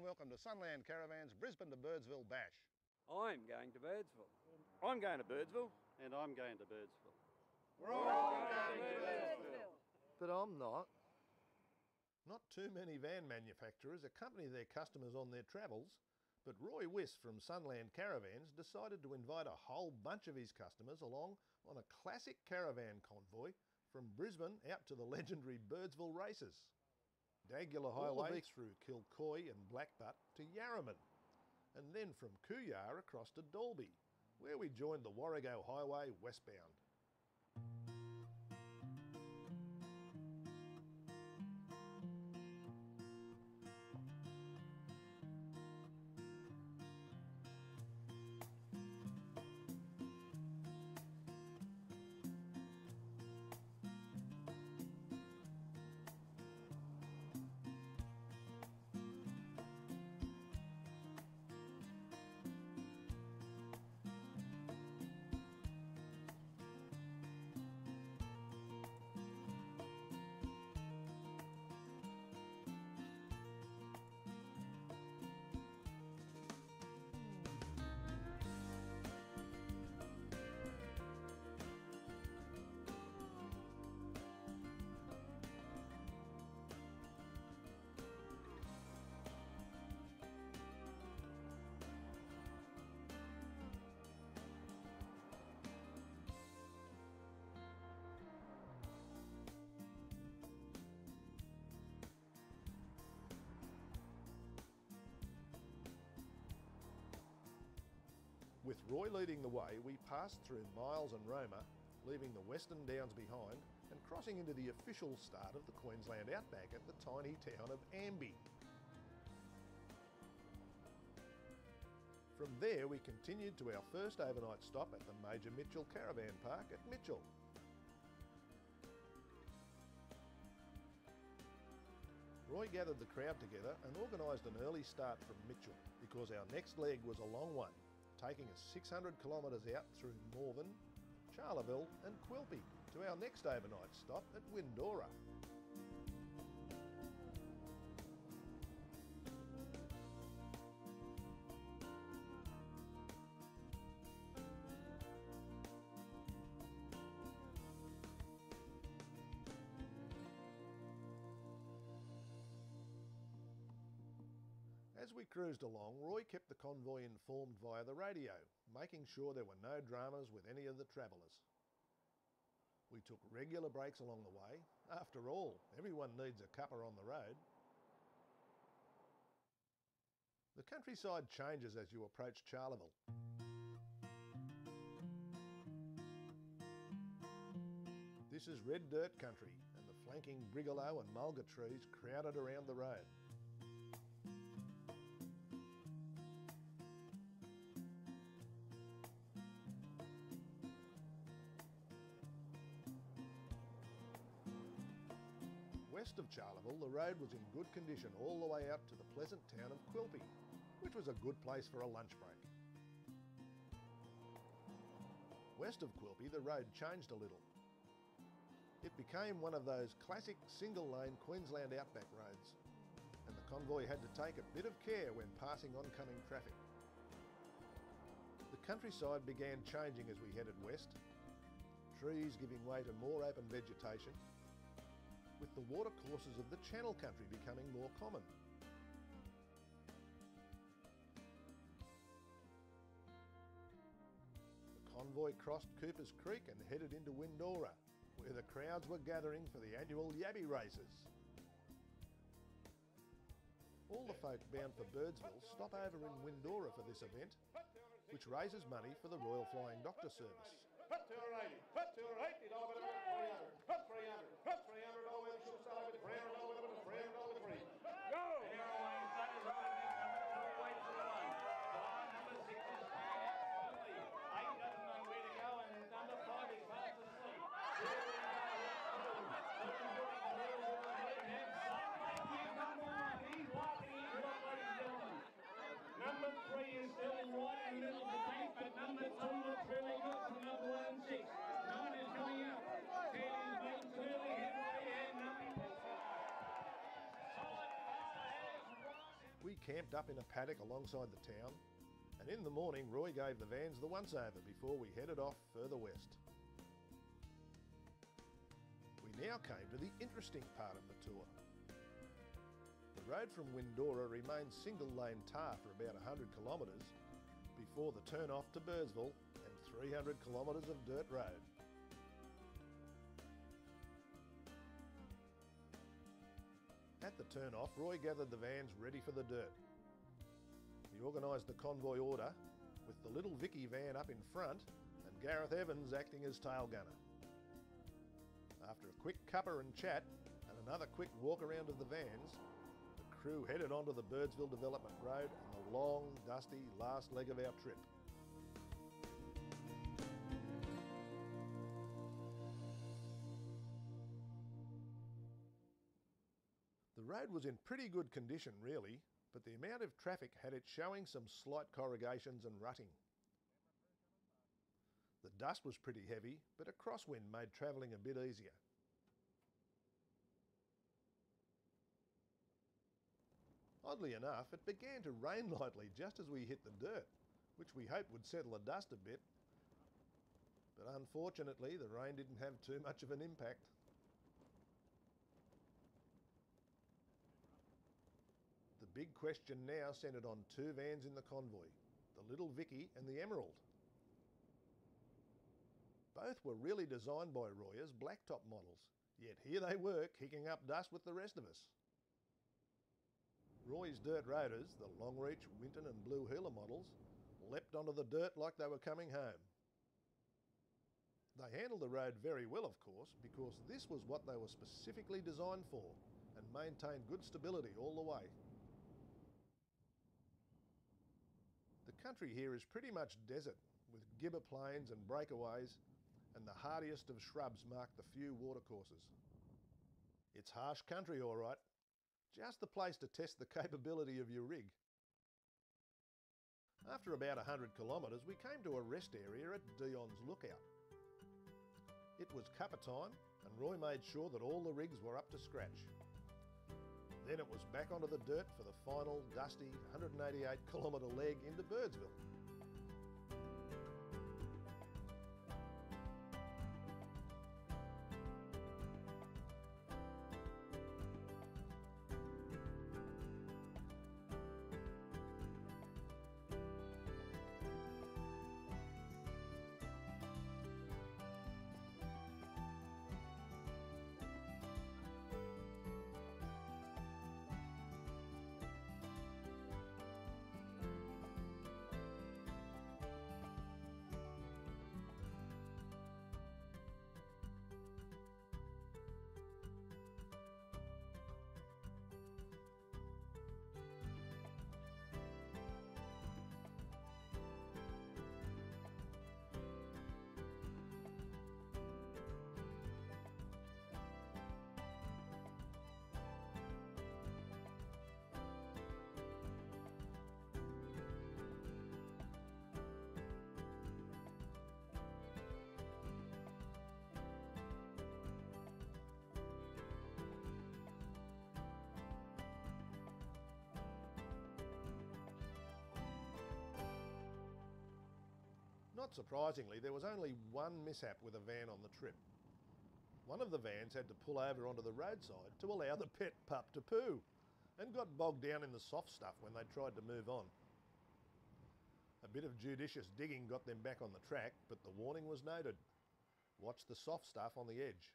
welcome to Sunland Caravan's Brisbane to Birdsville Bash. I'm going to Birdsville. I'm going to Birdsville. And I'm going to Birdsville. We're all going to Birdsville. But I'm not. Not too many van manufacturers accompany their customers on their travels, but Roy Wiss from Sunland Caravans decided to invite a whole bunch of his customers along on a classic caravan convoy from Brisbane out to the legendary Birdsville races. Dagular Highway through Kilcoy and Blackbutt to Yarraman, and then from Kooyar across to Dalby, where we joined the Warrego Highway westbound. With Roy leading the way, we passed through Miles and Roma, leaving the Western Downs behind and crossing into the official start of the Queensland Outback at the tiny town of Amby. From there we continued to our first overnight stop at the Major Mitchell Caravan Park at Mitchell. Roy gathered the crowd together and organised an early start from Mitchell because our next leg was a long one, taking us 600 kilometres out through Morven, Charleville and Quilpie to our next overnight stop at Windora. As we cruised along, Roy kept the convoy informed via the radio, making sure there were no dramas with any of the travellers. We took regular breaks along the way. After all, everyone needs a cuppa on the road. The countryside changes as you approach Charleville. This is red dirt country and the flanking brigalow and mulga trees crowded around the road. West of Charleville, the road was in good condition all the way out to the pleasant town of Quilpie, which was a good place for a lunch break. West of Quilpie, the road changed a little. It became one of those classic single-lane Queensland Outback roads, and the convoy had to take a bit of care when passing oncoming traffic. The countryside began changing as we headed west, trees giving way to more open vegetation, with the watercourses of the Channel country becoming more common. The convoy crossed Cooper's Creek and headed into Windora, where the crowds were gathering for the annual Yabby races. All the folk bound for Birdsville stop over in Windora for this event, which raises money for the Royal Flying Doctor Service. Put 280, put 280, $300, put 300, put 300, all with the shoe side with the 300, all with the 300, all with the free. Go! Number 6 is carried out slowly. 8 doesn't know where to go, and number 5 is fast asleep. Number 3 is still right in the middle of the pack, but number 2 looks really good from number 1 and 6. 9 is coming out. We camped up in a paddock alongside the town, and in the morning Roy gave the vans the once-over before we headed off further west. We now came to the interesting part of the tour. The road from Windora remained single-lane tar for about 100 kilometres before the turn-off to Birdsville and 300 kilometres of dirt road. At the turn-off, Roy gathered the vans ready for the dirt. He organised the convoy order with the little Vicky van up in front and Gareth Evans acting as tail gunner. After a quick cuppa and chat and another quick walk around of the vans, the crew headed onto the Birdsville Development Road and the long, dusty last leg of our trip. The road was in pretty good condition really, but the amount of traffic had it showing some slight corrugations and rutting. The dust was pretty heavy, but a crosswind made travelling a bit easier. Oddly enough, it began to rain lightly just as we hit the dirt, which we hoped would settle the dust a bit. But unfortunately, the rain didn't have too much of an impact. The big question now centred on two vans in the convoy, the Little Vicky and the Emerald. Both were really designed by Roy as blacktop models, yet here they were kicking up dust with the rest of us. Roy's dirt roaders, the Longreach, Winton and Blue Heeler models, leapt onto the dirt like they were coming home. They handled the road very well, of course, because this was what they were specifically designed for and maintained good stability all the way. The country here is pretty much desert, with gibber plains and breakaways, and the hardiest of shrubs mark the few watercourses. It's harsh country, all right. Just the place to test the capability of your rig. After about 100 kilometres, we came to a rest area at Dion's Lookout. It was cuppa time, and Roy made sure that all the rigs were up to scratch. Then it was back onto the dirt for the final dusty 188 kilometre leg into Birdsville. Not surprisingly, there was only one mishap with a van on the trip. One of the vans had to pull over onto the roadside to allow the pet pup to poo and got bogged down in the soft stuff when they tried to move on. A bit of judicious digging got them back on the track, but the warning was noted. Watch the soft stuff on the edge.